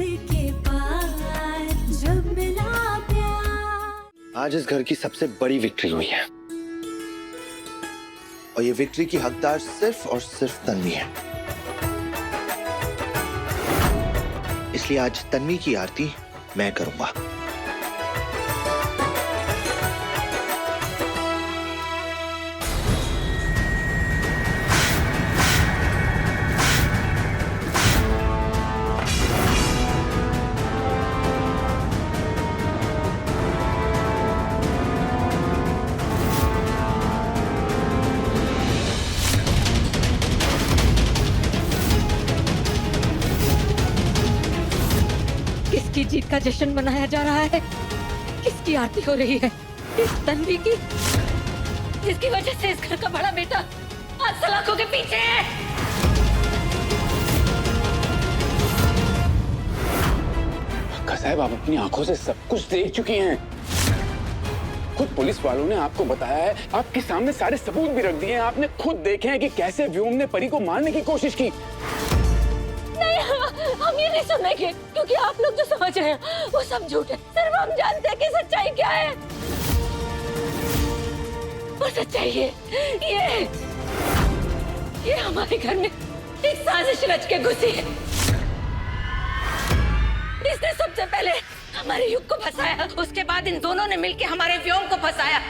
के पार जब मिला प्यार। आज इस घर की सबसे बड़ी विक्ट्री हुई है और ये विक्ट्री की हकदार सिर्फ और सिर्फ तन्वी है। इसलिए आज तन्वी की आरती मैं करूंगा। किसकी जीत का जश्न मनाया जा रहा है? किसकी आरती हो रही है? इस तन्वी की, जिसकी वजह से इस घर का बड़ा बेटा आज सलाखों के पीछे है। अक्का साहब, आप अपनी आंखों से सब कुछ देख चुकी हैं। खुद पुलिस वालों ने आपको बताया है, आपके सामने सारे सबूत भी रख दिए हैं। आपने खुद देखे हैं कि कैसे व्योम ने परी को मारने की कोशिश की। हम ये नहीं सुनेंगे, क्योंकि आप लोग जो समझ रहे हैं वो सब झूठ है। सिर्फ हम जानते हैं कि सच्चाई क्या है। और सच्चाई ये हमारे घर में एक साजिश रच के घुसी है। इसने सबसे पहले हमारे युग को फंसाया, उसके बाद इन दोनों ने मिलकर हमारे व्योम को फंसाया।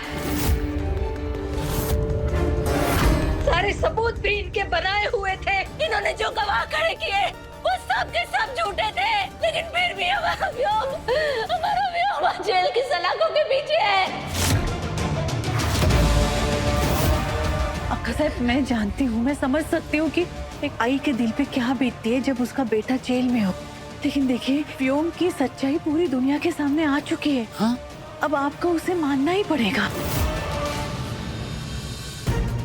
सारे सबूत भी इनके बनाए हुए थे। इन्होंने जो गवाह खड़े किए वो सब के सब झूठे थे, लेकिन फिर भी हमारा व्योम आज जेल की सलाखों के पीछे है। अक्का साहब, मैं जानती हूँ, मैं समझ सकती हूँ कि एक आई के दिल पे क्या बीतती है जब उसका बेटा जेल में हो, लेकिन देखिए, व्योम की सच्चाई पूरी दुनिया के सामने आ चुकी है। हाँ? अब आपको उसे मानना ही पड़ेगा।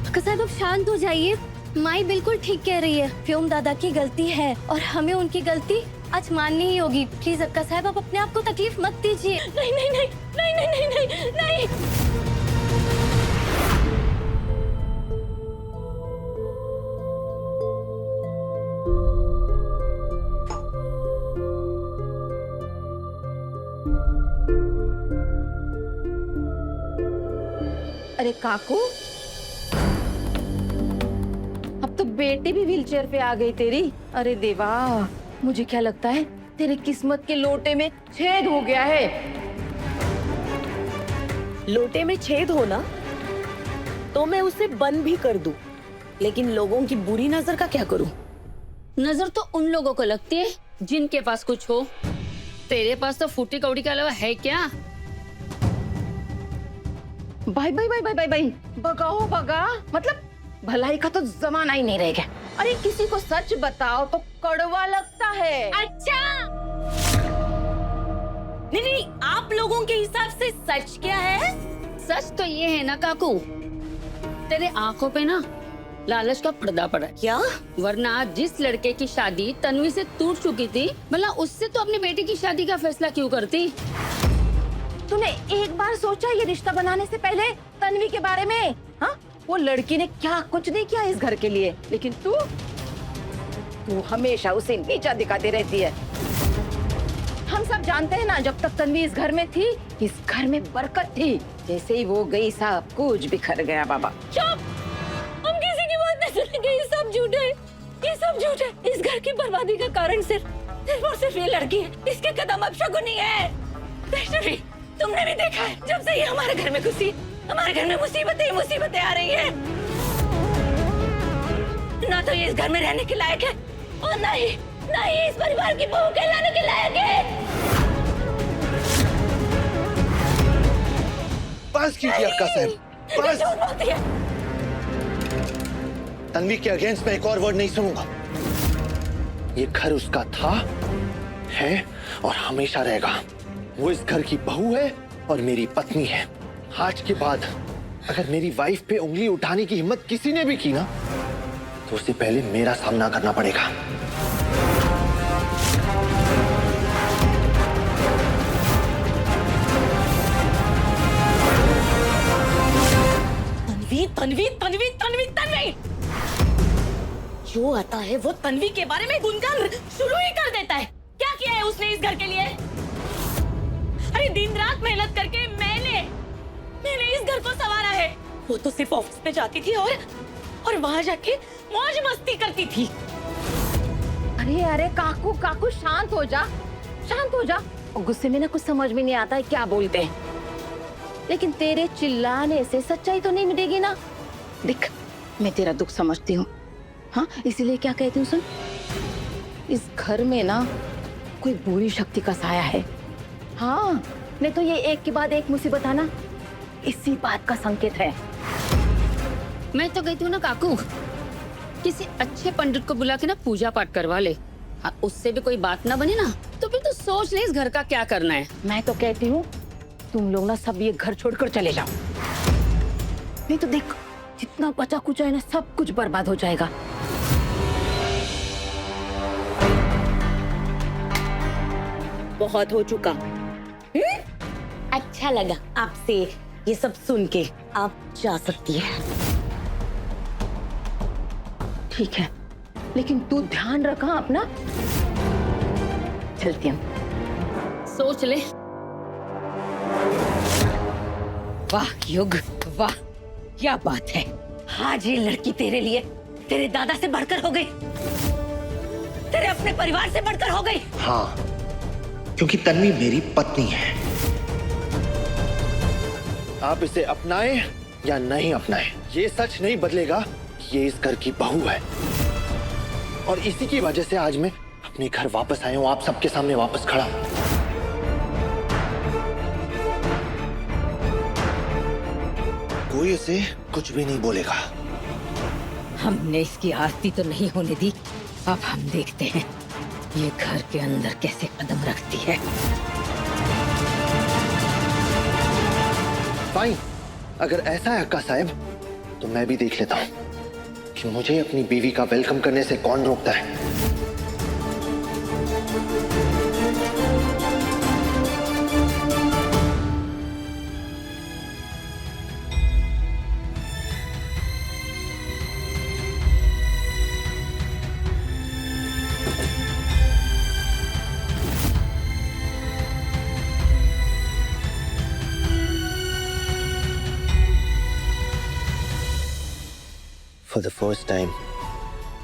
अक्का साहब, अब शांत हो जाइए। माई बिल्कुल ठीक कह रही है। व्योम दादा की गलती है और हमें उनकी गलती आज माननी ही होगी। प्लीज अक्का साहब, आप अपने आप को तकलीफ मत दीजिए। नहीं नहीं नहीं नहीं नहीं नहीं नहीं नहीं। अरे काकू, अब तो बेटी भी व्हीलचेयर पे आ गई तेरी। अरे देवा, मुझे क्या लगता है तेरी किस्मत के लोटे में छेद हो गया है। लोटे में छेद हो ना तो मैं उसे बंद भी कर दूं, लेकिन लोगों की बुरी नजर का क्या करूं? नजर तो उन लोगों को लगती है जिनके पास कुछ हो। तेरे पास तो फूटी कौड़ी के अलावा है क्या? भाई भाई भाई भाई भाई भाई, भगाओ भगा, मतलब भलाई का तो जमाना ही नहीं रह गया। अरे किसी को सच बताओ तो कड़वा लगता है। अच्छा, नहीं, आप लोगों के हिसाब से सच क्या है? सच तो ये है ना काकू, तेरे आंखों पे ना लालच का पर्दा पड़ा है। क्या? वरना जिस लड़के की शादी तन्वी से टूट चुकी थी, भला उससे तो अपनी बेटी की शादी का फैसला क्यों करती? तूने एक बार सोचा ये रिश्ता बनाने से पहले तन्वी के बारे में? हाँ, वो लड़की ने क्या कुछ नहीं किया इस घर के लिए, लेकिन तू हमेशा उसे नीचा दिखाती रहती है। हम सब जानते हैं ना, जब तक तन्वी इस घर में थी, इस घर में बरकत थी। जैसे ही वो गई, सब कुछ बिखर गया। बाबा चुप! हम किसी की बात नहीं सुनेंगे। ये सब झूठ है, ये सब झूठ है। इस घर की बर्बादी का कारण सिर्फ और सिर्फ ये लड़की है। इसके कदम अब शगुनी है। वैष्णवी, तुमने भी देखा है, जब से ये हमारे घर में घुसी, हमारे घर में मुसीबतें आ रही है। ना तो ये इस घर में रहने के लायक है और ना ही इस परिवार की बहू कहलाने के लायक है। बस कीजिए अक्का साहब, बस। झूठ बोलती है। तन्वी के अगेंस्ट मैं एक और वर्ड नहीं सुनूंगा। ये घर उसका था, है और हमेशा रहेगा। वो इस घर की बहू है और मेरी पत्नी है। आज के बाद अगर मेरी वाइफ पे उंगली उठाने की हिम्मत किसी ने भी की ना, तो उससे पहले मेरा सामना करना पड़ेगा। तन्वी, तन्वी, तन्वी, तन्वी। जो आता है वो तन्वी के बारे में गुणगान शुरू ही कर देता है। क्या किया है उसने घर के लिए? अरे दिन रात मेहनत करके मैंने इस घर को संवारा है। वो तो सिर्फ ऑफिस पे जाती थी और वहां जाके मौज मस्ती करती थी। अरे अरे काकू काकू शांत हो जा, शांत हो जा। और गुस्से में ना कुछ समझ में नहीं आता है क्या बोलते हैं, लेकिन तेरे चिल्लाने से सच्चाई तो नहीं मिलेगी ना। देख मैं तेरा दुख समझती हूँ, हाँ इसीलिए क्या कहती हूँ सुन, इस घर में ना कोई बुरी शक्ति का साया है। हाँ नहीं तो ये एक के बाद एक मुसीबत आना इसी बात का संकेत है। मैं तो कहती हूँ ना काकू, किसी अच्छे पंडित को बुला के ना पूजा पाठ करवा ले। हाँ, उससे भी कोई बात ना बने ना तो फिर तो सोच ले इस घर का क्या करना है। मैं तो कहती हूँ तुम लोग ना सब ये घर छोड़कर चले जाओ, नहीं तो देख जितना बचा कुचा है ना सब कुछ बर्बाद हो जाएगा। बहुत हो चुका। अच्छा लगा आपसे ये सब सुन के। आप जा सकती है। ठीक है लेकिन तू ध्यान रखा अपना। चलती हम। सोच ले। वाह युग वाह, क्या बात है। आज ये लड़की तेरे लिए तेरे दादा से बढ़कर हो गई, तेरे अपने परिवार से बढ़कर हो गई। हाँ, क्योंकि तन्वी मेरी पत्नी है। आप इसे अपनाएं या नहीं अपनाएं, ये सच नहीं बदलेगा कि ये इस घर की बहू है। और इसी की वजह से आज मैं अपने घर वापस आया हूं, आप सबके सामने वापस खड़ा हूं। कोई इसे कुछ भी नहीं बोलेगा। हमने इसकी आरती तो नहीं होने दी, अब हम देखते हैं ये घर के अंदर कैसे कदम रखती है। फाइन, अगर ऐसा है अक्का साहब तो मैं भी देख लेता हूं कि मुझे अपनी बीवी का वेलकम करने से कौन रोकता है। For the first time,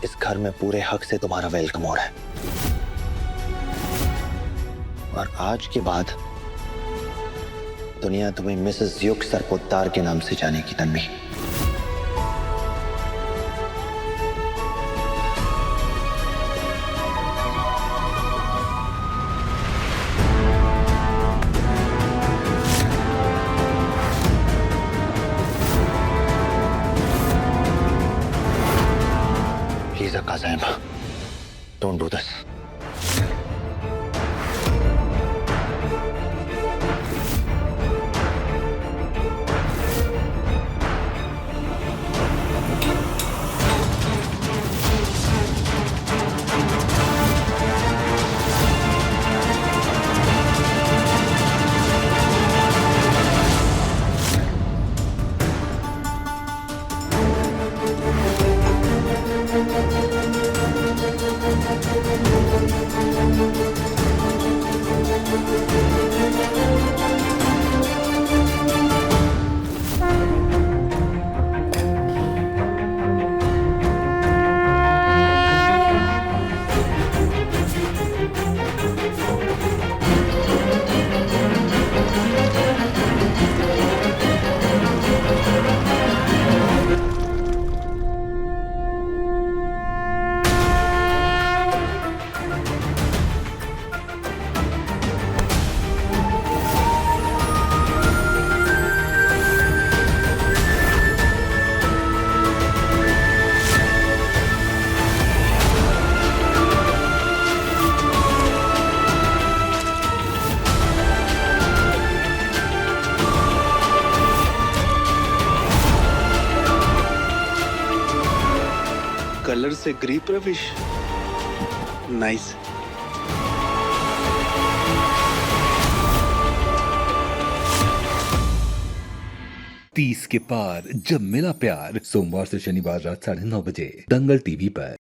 इस घर में पूरे हक से तुम्हारा वेलकम हो रहा है। और आज के बाद दुनिया तुम्हें मिसेस युग सरपोद्दार के नाम से जानेगी Tanvi. Please, Akka Saib, don't do this. Colour से ग्री प्रविश, नाइस। तीस के पार जब मिला प्यार, सोमवार से शनिवार रात 9:30 बजे दंगल टीवी पर।